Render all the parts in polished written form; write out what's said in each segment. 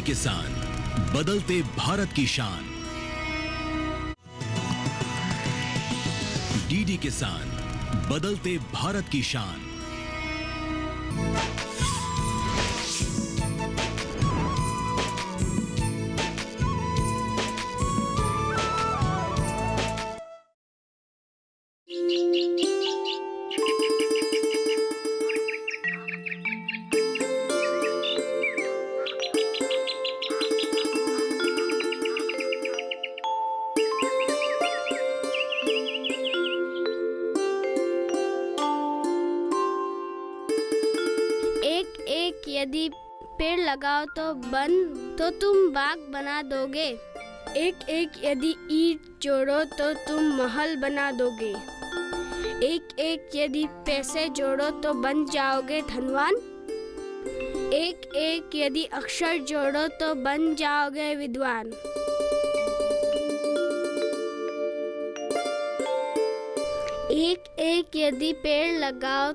DD किसान, बदलते भारत की शान। डीडी किसान, बदलते भारत की शान। एक यदि पेड़ लगाओ तो तुम बाग बना दोगे। एक यदि ईंट जोड़ो तो तुम महल बना दोगे। एक यदि पैसे जोड़ो तो बन जाओगे धनवान। एक यदि अक्षर जोड़ो तो बन जाओगे विद्वान। एक यदि पेड़ लगाओ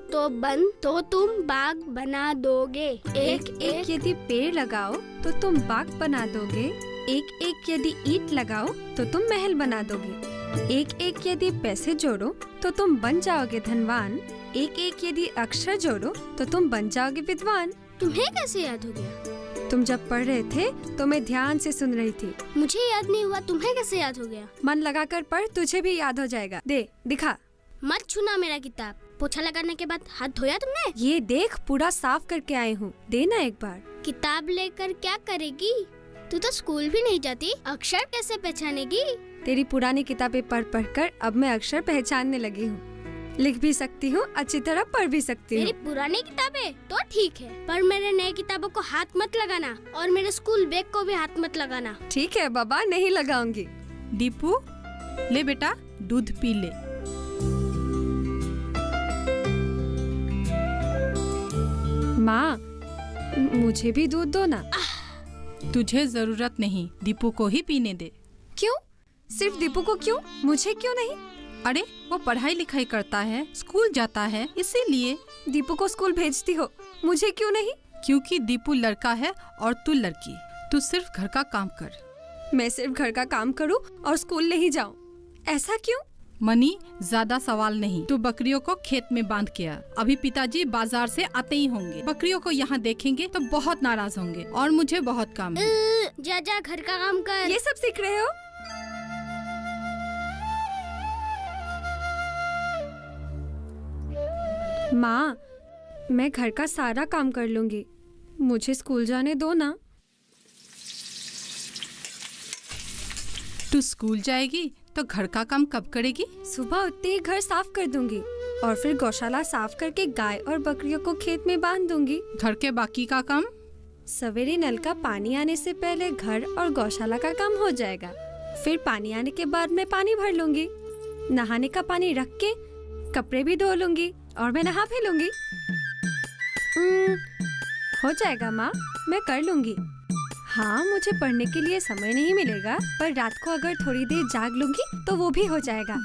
तो तुम बाग बना दोगे। एक यदि पेड़ लगाओ तो तुम बाग बना दोगे। एक यदि ईंट लगाओ तो तुम महल बना दोगे। एक यदि पैसे जोड़ो तो तुम बन जाओगे धनवान। एक यदि अक्षर जोड़ो तो तुम बन जाओगे विद्वान। तुम्हें कैसे याद हो गया? तुम जब पढ़ रहे थे तो मैं ध्यान से सुन रही थी। मुझे याद नहीं हुआ, तुम्हें कैसे याद हो गया? मन लगाकर पढ़, तुझे भी याद हो जाएगा। दे, दिखा। मत छूना मेरा किताब। पोछा लगाने के बाद हाथ धोया तुमने? ये देख, पूरा साफ करके आई हूँ, देना एक बार। किताब लेकर क्या करेगी? तू तो स्कूल भी नहीं जाती, अक्षर कैसे पहचानेगी? तेरी पुरानी किताबें पढ़ कर अब मैं अक्षर पहचानने लगी हूँ। लिख भी सकती हूँ, अच्छी तरह पढ़ भी सकती हूँ। मेरी पुरानी किताबें तो ठीक है, पर मेरे नए किताबों को हाथ मत लगाना और मेरे स्कूल बैग को भी हाथ मत लगाना। ठीक है बाबा, नहीं लगाऊंगी। दीपू, ले बेटा, दूध पी ले। माँ, मुझे भी दूध दो ना। तुझे जरूरत नहीं, दीपू को ही पीने दे। क्यों? सिर्फ दीपू को क्यों? मुझे क्यों नहीं? अरे वो पढ़ाई लिखाई करता है, स्कूल जाता है, इसीलिए। दीपू को स्कूल भेजती हो, मुझे क्यों नहीं? क्योंकि दीपू लड़का है और तू लड़की। तू सिर्फ घर का काम कर। मैं सिर्फ घर का काम करूं और स्कूल नहीं जाऊं, ऐसा क्यों? मनी, ज्यादा सवाल नहीं। तू बकरियों को खेत में बांध के आ। अभी पिताजी बाजार से आते ही होंगे। बकरियों को यहाँ देखेंगे तो बहुत नाराज होंगे और मुझे बहुत काम है। जा घर का काम कर। ये सब सीख रहे हो? माँ, मैं घर का सारा काम कर लूंगी, मुझे स्कूल जाने दो ना। तू स्कूल जाएगी तो घर का काम कब करेगी? सुबह उठते ही घर साफ कर दूंगी और फिर गौशाला साफ करके गाय और बकरियों को खेत में बांध दूंगी। घर के बाकी का काम? सवेरे नल का पानी आने से पहले घर और गौशाला का काम हो जाएगा। फिर पानी आने के बाद मैं पानी भर लूंगी। नहाने का पानी रख के कपड़े भी धो लूंगी और मैं नहा भी लूंगी। हो जाएगा माँ, मैं कर लूंगी। हाँ, मुझे पढ़ने के लिए समय नहीं मिलेगा, पर रात को अगर थोड़ी देर जाग लूंगी तो वो भी हो जाएगा।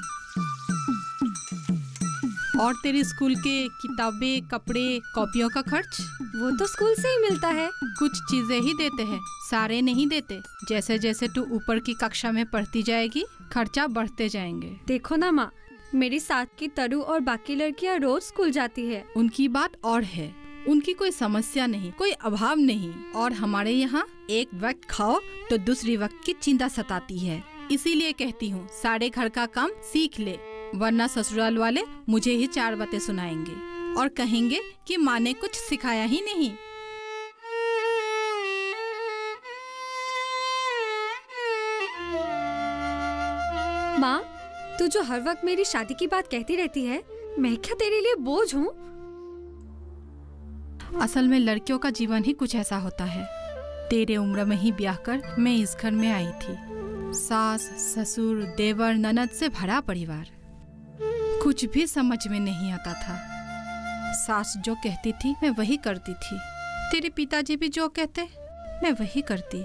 और तेरे स्कूल के किताबें, कपड़े, कॉपियों का खर्च? वो तो स्कूल से ही मिलता है। कुछ चीजें ही देते हैं, सारे नहीं देते। जैसे जैसे तू ऊपर की कक्षा में पढ़ती जाएगी, खर्चा बढ़ते जाएंगे। देखो ना माँ, मेरी साथ की तरु और बाकी लड़कियाँ रोज स्कूल जाती है। उनकी बात और है, उनकी कोई समस्या नहीं, कोई अभाव नहीं। और हमारे यहाँ एक वक्त खाओ तो दूसरी वक्त की चिंता सताती है। इसीलिए कहती हूँ, सारे घर का काम सीख ले, वरना ससुराल वाले मुझे ही 4 बातें सुनाएंगे और कहेंगे कि माँ ने कुछ सिखाया ही नहीं। माँ, तू जो हर वक्त मेरी शादी की बात कहती रहती है, मैं क्या तेरे लिए बोझ हूँ? असल में लड़कियों का जीवन ही कुछ ऐसा होता है। तेरे उम्र में ही ब्याह कर मैं इस घर में आई थी। सास, ससुर, देवर, ननद से भरा परिवार। कुछ भी समझ में नहीं आता था। सास जो कहती थी मैं वही करती थी। तेरे पिताजी भी जो कहते मैं वही करती।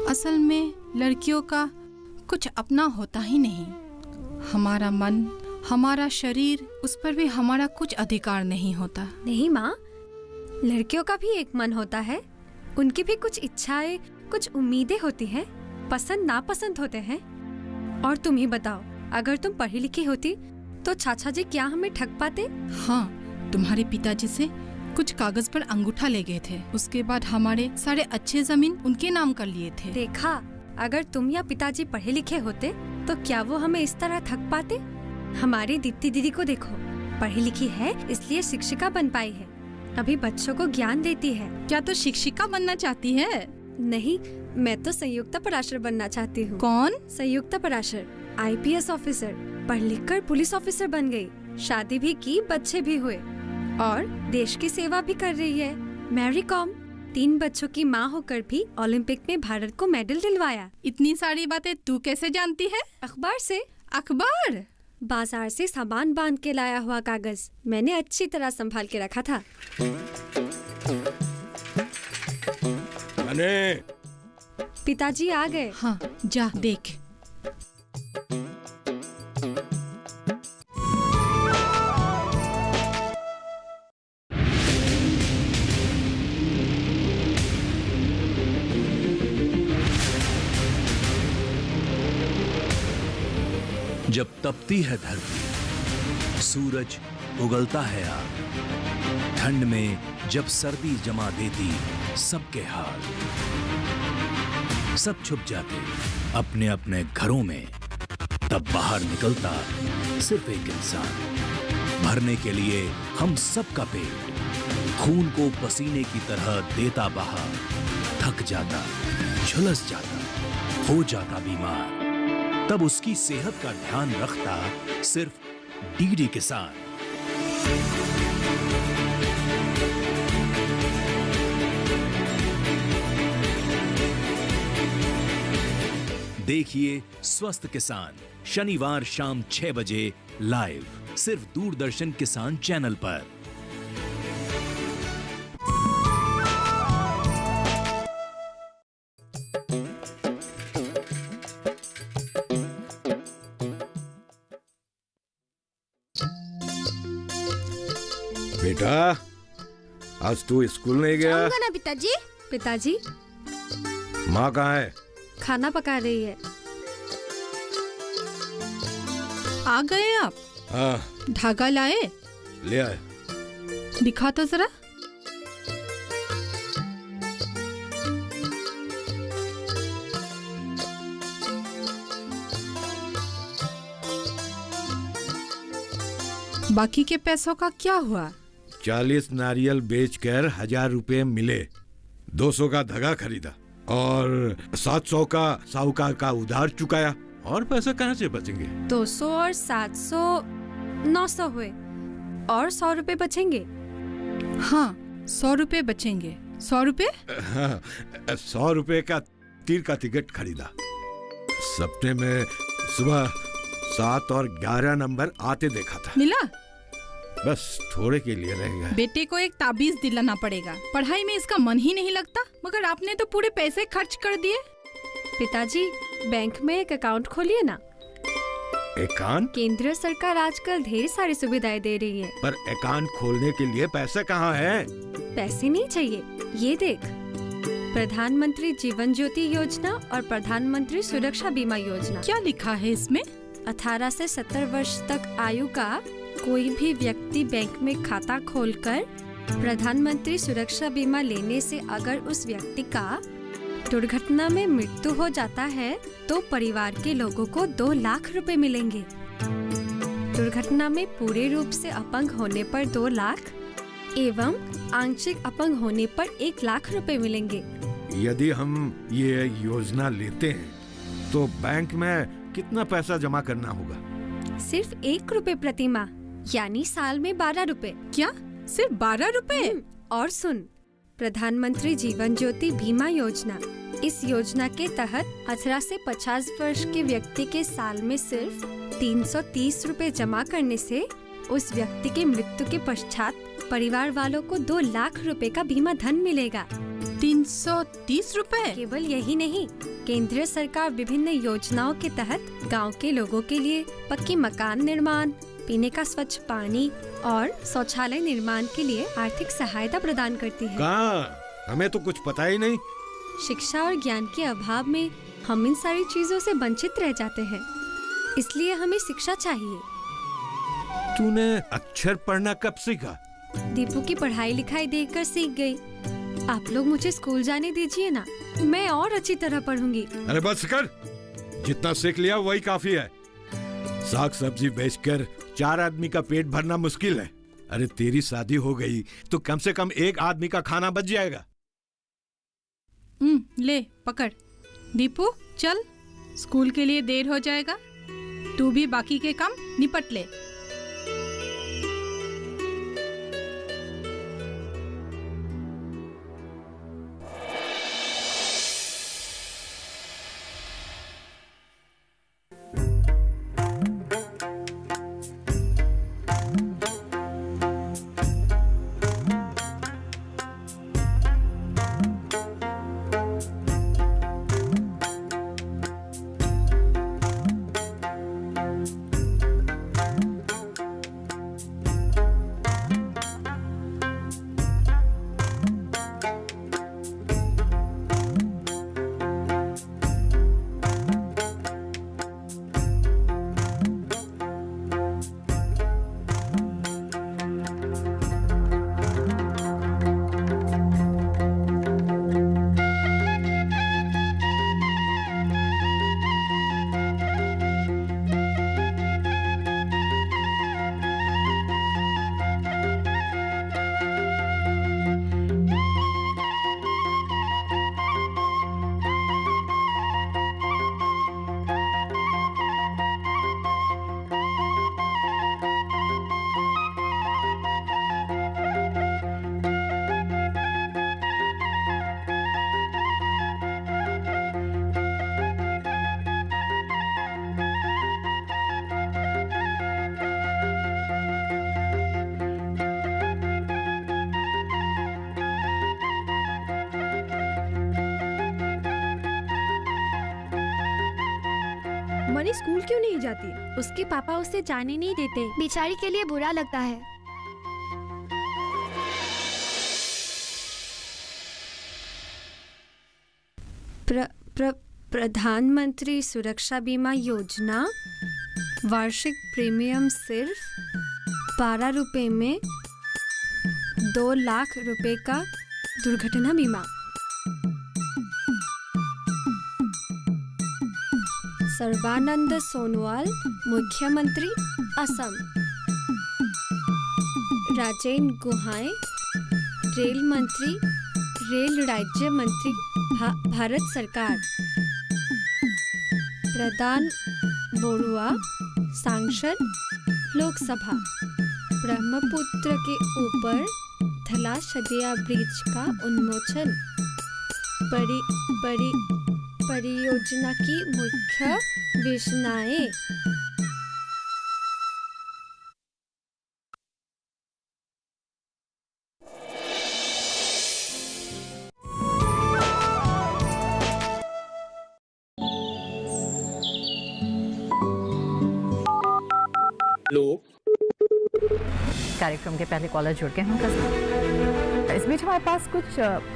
असल में लड़कियों का कुछ अपना होता ही नहीं। हमारा मन, हमारा शरीर, उस पर भी हमारा कुछ अधिकार नहीं होता। नहीं माँ, लड़कियों का भी एक मन होता है उनकी भी कुछ इच्छाएं, कुछ उम्मीदें होती हैं, पसंद नापसंद होते हैं। और तुम ही बताओ, अगर तुम पढ़ी लिखी होती तो चाचा जी क्या हमें ठग पाते? हाँ, तुम्हारे पिताजी से कुछ कागज पर अंगूठा ले गए थे, उसके बाद हमारे सारे अच्छे जमीन उनके नाम कर लिए थे। देखा, अगर तुम या पिताजी पढ़े लिखे होते तो क्या वो हमें इस तरह ठग पाते? हमारी दीप्ति दीदी को देखो, पढ़ी लिखी है इसलिए शिक्षिका बन पाई है, अभी बच्चों को ज्ञान देती है। क्या तो शिक्षिका बनना चाहती है? नहीं, मैं तो संयुक्ता पराशर बनना चाहती हूँ। कौन? संयुक्ता पराशर, IPS ऑफिसर। पढ़ लिख कर पुलिस ऑफिसर बन गई, शादी भी की, बच्चे भी हुए और देश की सेवा भी कर रही है। मैरी कॉम 3 बच्चों की माँ होकर भी ओलंपिक में भारत को मेडल दिलवाया। इतनी सारी बातें तू कैसे जानती है? अखबार से। अखबार? बाजार से सामान बांध के लाया हुआ कागज मैंने अच्छी तरह संभाल के रखा था। पिताजी आ गए। हाँ, जा देख। जब तपती है धरती, सूरज उगलता है आग, ठंड में जब सर्दी जमा देती सबके हाल, सब छुप जाते अपने अपने घरों में, तब बाहर निकलता सिर्फ एक इंसान, भरने के लिए हम सबका पेट, खून को पसीने की तरह देता बहा, थक जाता, झुलस जाता, हो जाता बीमार, तब उसकी सेहत का ध्यान रखता सिर्फ DD किसान। देखिए स्वस्थ किसान शनिवार शाम 6 बजे लाइव, सिर्फ दूरदर्शन किसान चैनल पर। बेटा, आज तू स्कूल नहीं गया? जाऊंगा ना पिताजी। पिताजी, माँ कहाँ है? खाना पका रही है। आ गए आप? हाँ, धागा लाए? ले आए। दिखा तो जरा। बाकी के पैसों का क्या हुआ? 40 नारियल बेचकर 1000 रुपए मिले, 200 का धागा खरीदा और 700 का साहूकार का उधार चुकाया। और पैसे कहाँ से बचेंगे? 200 और 700 900 हुए और 100 रुपए बचेंगे। हाँ, 100 रुपए बचेंगे। 100 रुपए? हाँ, 100 रुपए का तीर का टिकट खरीदा। सप्ताह में सुबह 7 और 11 नंबर आते देखा था। मिला? बस थोड़े के लिए रह गया। बेटे को एक ताबीज दिलाना पड़ेगा, पढ़ाई में इसका मन ही नहीं लगता, मगर आपने तो पूरे पैसे खर्च कर दिए। पिताजी, बैंक में एक अकाउंट खोलिए ना। अकाउंट? केंद्र सरकार आजकल ढेर सारी सुविधाएं दे रही है। पर अकाउंट खोलने के लिए पैसे कहाँ है? पैसे नहीं चाहिए, ये देख, प्रधानमंत्री जीवन ज्योति योजना और प्रधानमंत्री सुरक्षा बीमा योजना। क्या लिखा है इसमें? 18 से 70 वर्ष तक आयु का कोई भी व्यक्ति बैंक में खाता खोलकर प्रधानमंत्री सुरक्षा बीमा लेने से अगर उस व्यक्ति का दुर्घटना में मृत्यु हो जाता है तो परिवार के लोगों को 2 लाख रुपए मिलेंगे। दुर्घटना में पूरे रूप से अपंग होने पर 2 लाख एवं आंशिक अपंग होने पर 1 लाख रुपए मिलेंगे। यदि हम ये योजना लेते हैं तो बैंक में कितना पैसा जमा करना होगा? सिर्फ 1 रुपए प्रति माह, यानी साल में 12 रुपए। क्या, सिर्फ 12 रुपए? और सुन, प्रधानमंत्री जीवन ज्योति बीमा योजना, इस योजना के तहत 18 से 50 वर्ष के व्यक्ति के साल में सिर्फ 330 रुपए जमा करने से उस व्यक्ति के मृत्यु के पश्चात परिवार वालों को 2 लाख रुपए का बीमा धन मिलेगा। 330 रुपए? केवल यही नहीं, केंद्र सरकार विभिन्न योजनाओं के तहत गांव के लोगों के लिए पक्की मकान निर्माण, पीने का स्वच्छ पानी और शौचालय निर्माण के लिए आर्थिक सहायता प्रदान करती है। कहाँ? हमें तो कुछ पता ही नहीं। शिक्षा और ज्ञान के अभाव में हम इन सारी चीजों से वंचित रह जाते हैं, इसलिए हमें शिक्षा चाहिए। तूने अक्षर पढ़ना कब सीखा? दीपू की पढ़ाई लिखाई देखकर सीख गई। आप लोग मुझे स्कूल जाने दीजिए ना, मैं और अच्छी तरह पढ़ूंगी। अरे बस कर, जितना सीख लिया वही काफी है। साग सब्जी बेचकर 4 आदमी का पेट भरना मुश्किल है। अरे तेरी शादी हो गई तो कम से कम 1 आदमी का खाना बच जाएगा। ले पकड़। दीपू चल, स्कूल के लिए देर हो जाएगा। तू भी बाकी के काम निपट ले। मनी स्कूल क्यों नहीं जाती? उसके पापा उसे जाने नहीं देते। बेचारी के लिए बुरा लगता है। प्रधानमंत्री सुरक्षा बीमा योजना, वार्षिक प्रीमियम सिर्फ 12 रुपए में 2 लाख रुपए का दुर्घटना बीमा। सर्बानंद सोनोवाल, मुख्यमंत्री असम। राजेंद्र गुहाए, रेल मंत्री, रेल राज्य मंत्री, भारत सरकार। प्रदान बोरुआ, सांसद, लोकसभा। ब्रह्मपुत्र के ऊपर थला शदिया ब्रिज का उन्मोचन। परियोजना की मुख्य विशेषताएं। कार्यक्रम के पहले कॉलर जुड़ गए हैं। इस बीच हमारे पास कुछ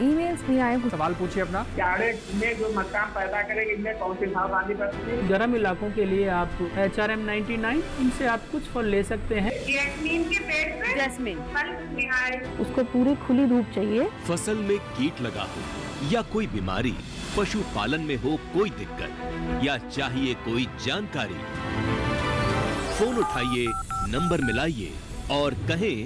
ईमेल्स भी आए। सवाल पूछिए अपना। कैडेट में जो मकान पैदा करेंगे, इनमें कौन सी सावधानी बरतनी है? गर्म इलाकों के लिए आप HRM 99, इनसे आप कुछ फल ले सकते हैं। जैस्मीन के पेड़ पे जैस्मिन, फल निहाय। उसको पूरी खुली धूप चाहिए। फसल में कीट लगा हो या कोई बीमारी, पशुपालन में हो कोई दिक्कत या चाहिए कोई जानकारी, फोन उठाइए, नंबर मिलाइए और कहें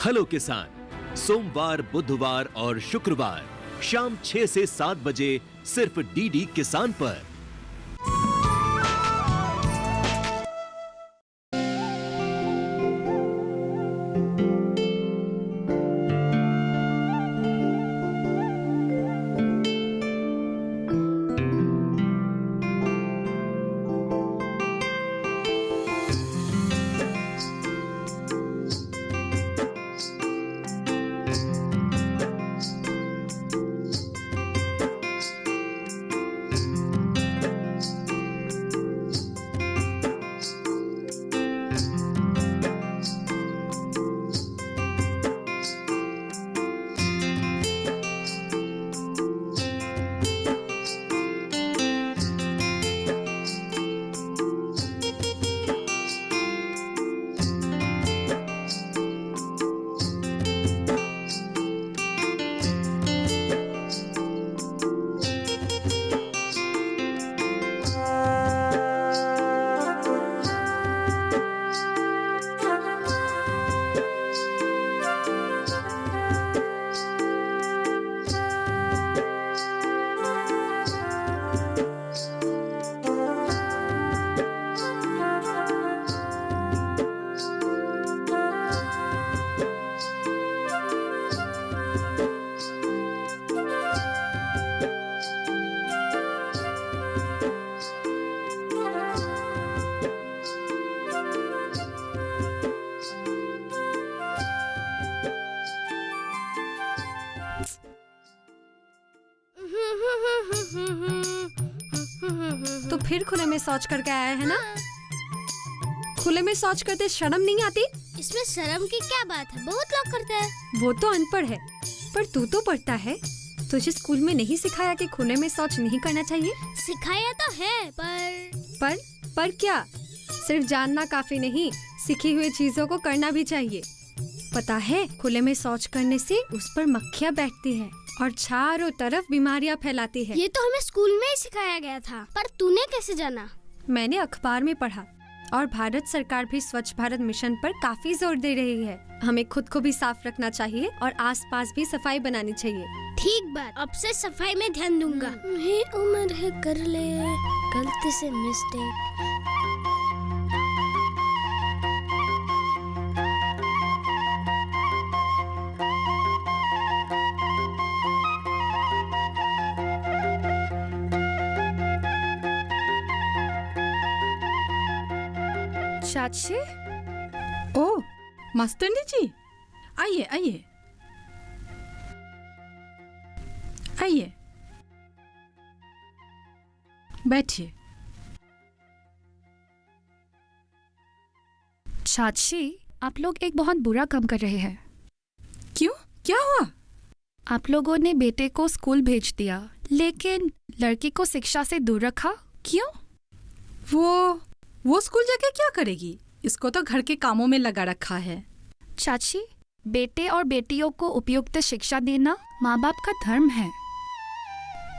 हेलो किसान। सोमवार, बुधवार और शुक्रवार शाम 6 से 7 बजे सिर्फ DD किसान पर। फिर खुले में शौच करके आया है ना? खुले में शौच करते शर्म नहीं आती? इसमें शर्म की क्या बात है, बहुत लोग करते हैं। वो तो अनपढ़ है, पर तू तो पढ़ता है। तुझे स्कूल में नहीं सिखाया कि खुले में शौच नहीं करना चाहिए? सिखाया तो है, पर क्या? सिर्फ जानना काफी नहीं, सीखी हुई चीजों को करना भी चाहिए। पता है, खुले में शौच करने से उस पर मक्खियाँ बैठती है और चारों तरफ बीमारियाँ फैलाती है। ये तो हमें स्कूल में ही सिखाया गया था, पर तूने कैसे जाना? मैंने अखबार में पढ़ा, और भारत सरकार भी स्वच्छ भारत मिशन पर काफी जोर दे रही है। हमें खुद को भी साफ रखना चाहिए और आसपास भी सफाई बनानी चाहिए। ठीक बात, अब से सफाई में ध्यान दूंगा। ये उम्र है कर ले गलती से मिस्टेक। चाची, ओ मास्टरनी जी, आइए आइए आइए, बैठिए। चाची, आप लोग एक बहुत बुरा काम कर रहे हैं। क्यों, क्या हुआ? आप लोगों ने बेटे को स्कूल भेज दिया, लेकिन लड़की को शिक्षा से दूर रखा। क्यों? वो स्कूल जाके क्या करेगी? इसको तो घर के कामों में लगा रखा है। चाची, बेटे और बेटियों को उपयुक्त शिक्षा देना माँ बाप का धर्म है।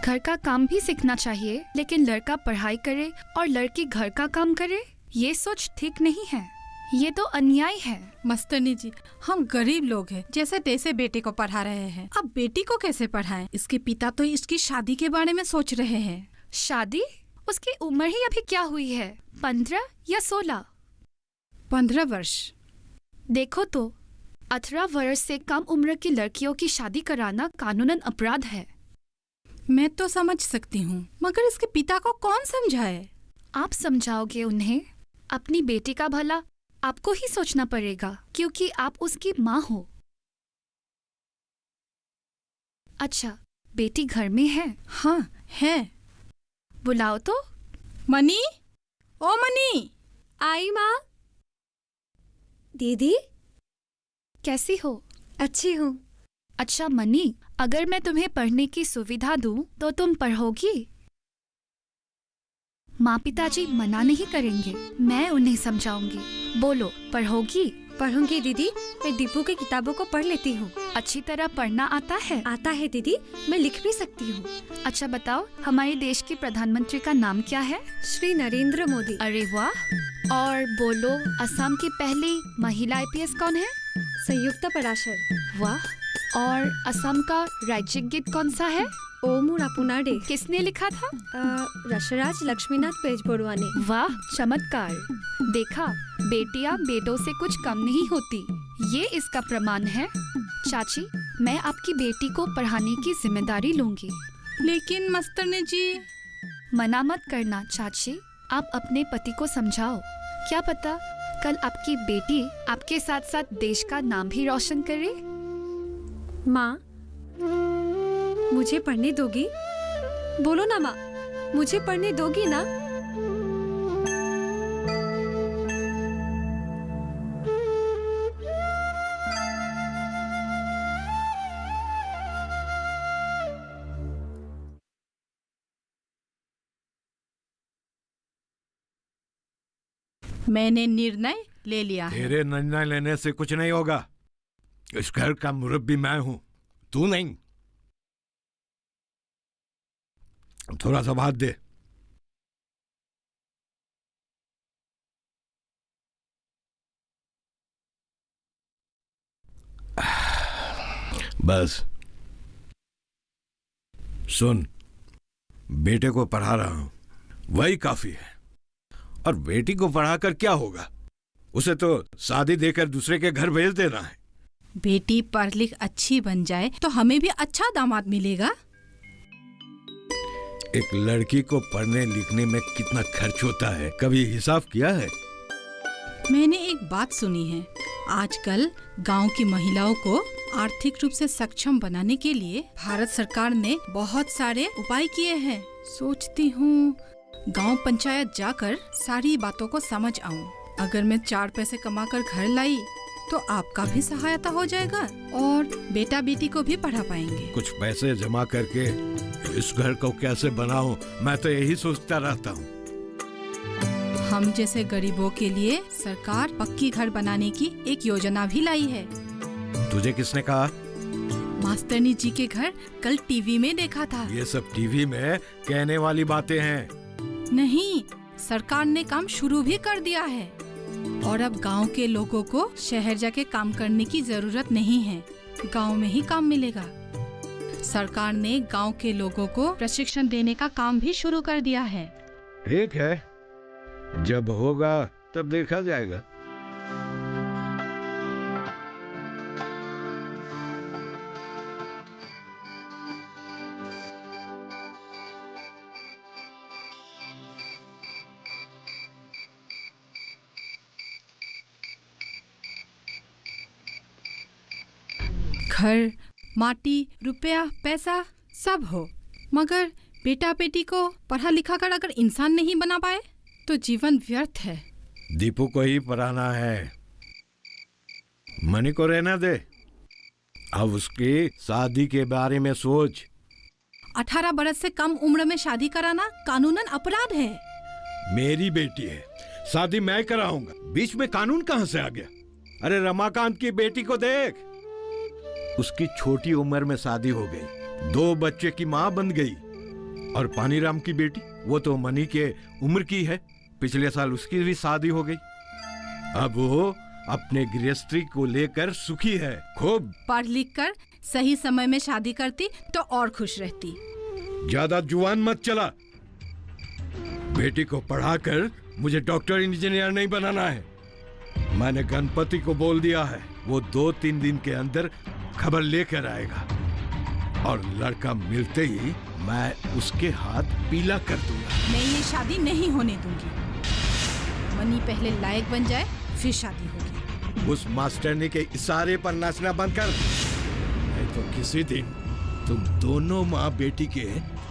घर का काम भी सीखना चाहिए, लेकिन लड़का पढ़ाई करे और लड़की घर का काम करे, ये सोच ठीक नहीं है। ये तो अन्याय है। मास्टरनी जी, हम गरीब लोग हैं, जैसे तैसे बेटे को पढ़ा रहे हैं। अब बेटी को कैसे पढ़ाएं? इसके पिता तो इसकी शादी के बारे में सोच रहे हैं। शादी? उसकी उम्र ही अभी क्या हुई है, 15 या 16? 15 वर्ष। देखो तो, 18 वर्ष से कम उम्र की लड़कियों की शादी कराना कानूनन अपराध है। मैं तो समझ सकती हूँ, मगर इसके पिता को कौन समझाए? आप समझाओगे उन्हें? अपनी बेटी का भला आपको ही सोचना पड़ेगा, क्योंकि आप उसकी माँ हो। अच्छा, बेटी घर में है? हाँ, है। बुलाओ तो। मनी, ओ मनी। आई माँ। दीदी, कैसी हो? अच्छी हूँ। अच्छा मनी, अगर मैं तुम्हें पढ़ने की सुविधा दूं तो तुम पढ़ोगी? माँ पिताजी मना नहीं करेंगे, मैं उन्हें समझाऊंगी। बोलो, पढ़ोगी? पढ़ूंगी दीदी, मैं दीपू की किताबों को पढ़ लेती हूँ। अच्छी तरह पढ़ना आता है? आता है दीदी, मैं लिख भी सकती हूँ। अच्छा बताओ, हमारे देश के प्रधानमंत्री का नाम क्या है? श्री नरेंद्र मोदी। अरे वाह। और बोलो, असम की पहली महिला IPS कौन है? संयुक्त पराशर। वाह। और असम का राज्य गीत कौन सा है? ओमुर अपुनाडे। किसने लिखा था? रसराज लक्ष्मीनाथ पेजबरुआ ने। वाह, चमत्कार। देखा, बेटियां बेटों से कुछ कम नहीं होती, ये इसका प्रमाण है। चाची, मैं आपकी बेटी को पढ़ाने की जिम्मेदारी लूंगी। लेकिन मास्टरनी जी। मना मत करना चाची, आप अपने पति को समझाओ। क्या पता कल आपकी बेटी आपके साथ साथ देश का नाम भी रोशन करे। माँ, मुझे पढ़ने दोगी? बोलो ना माँ, मुझे पढ़ने दोगी ना? मैंने निर्णय ले लिया है। तेरे निर्णय लेने से कुछ नहीं होगा। इस घर का मुरब्बी मैं हूं, तू नहीं। थोड़ा सा भात दे। बस सुन, बेटे को पढ़ा रहा हूं, वही काफी है। और बेटी को पढ़ाकर क्या होगा? उसे तो शादी देकर दूसरे के घर भेज देना है। बेटी पढ़ लिख अच्छी बन जाए तो हमें भी अच्छा दामाद मिलेगा। एक लड़की को पढ़ने लिखने में कितना खर्च होता है, कभी हिसाब किया है? मैंने एक बात सुनी है, आजकल गांव की महिलाओं को आर्थिक रूप से सक्षम बनाने के लिए भारत सरकार ने बहुत सारे उपाय किए हैं। सोचती हूँ गांव पंचायत जाकर सारी बातों को समझ आऊं। अगर मैं 4 पैसे कमाकर घर लाई तो आपका भी सहायता हो जाएगा और बेटा बेटी को भी पढ़ा पाएंगे। कुछ पैसे जमा करके इस घर को कैसे बनाऊं, मैं तो यही सोचता रहता हूँ। हम जैसे गरीबों के लिए सरकार पक्की घर बनाने की एक योजना भी लाई है। तुझे किसने कहा? मास्टरनी जी के घर कल टीवी में देखा था। ये सब टीवी में कहने वाली बातें हैं। नहीं, सरकार ने काम शुरू भी कर दिया है और अब गांव के लोगों को शहर जाके काम करने की जरूरत नहीं है, गांव में ही काम मिलेगा। सरकार ने गांव के लोगों को प्रशिक्षण देने का काम भी शुरू कर दिया है। ठीक है, जब होगा तब देखा जाएगा। घर, माटी, रुपया, पैसा सब हो, मगर बेटा बेटी को पढ़ा लिखा कर अगर इंसान नहीं बना पाए तो जीवन व्यर्थ है। दीपू को ही पढ़ाना है, मनी को रहना दे। अब उसकी शादी के बारे में सोच। 18 बरस से कम उम्र में शादी कराना कानूनन अपराध है। मेरी बेटी है, शादी मैं कराऊंगा, बीच में कानून कहां से आ गया? अरे रमाकांत की बेटी को देख, उसकी छोटी उम्र में शादी हो गई, 2 बच्चे की माँ बन गई। और पानीराम की बेटी, वो तो मनी के उम्र की है, पिछले साल उसकी भी शादी हो गई। अब वो अपने गृहस्थी को लेकर सुखी है खूब। पढ़ लिख कर सही समय में शादी करती तो और खुश रहती। ज्यादा जुआन मत चला। बेटी को पढ़ाकर मुझे डॉक्टर इंजीनियर नहीं बनाना है। मैंने गणपति को बोल दिया है, वो 2-3 दिन के अंदर खबर लेकर आएगा और लड़का मिलते ही मैं उसके हाथ पीला कर दूंगा। मैं ये शादी नहीं होने दूंगी। मनी पहले लायक बन जाए फिर शादी होगी। उस मास्टरनी के इशारे पर नाचना बंद कर, नहीं तो किसी दिन तुम दोनों माँ बेटी के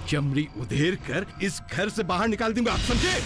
चमड़ी उधेर कर इस घर से बाहर निकाल दूंगा, समझे?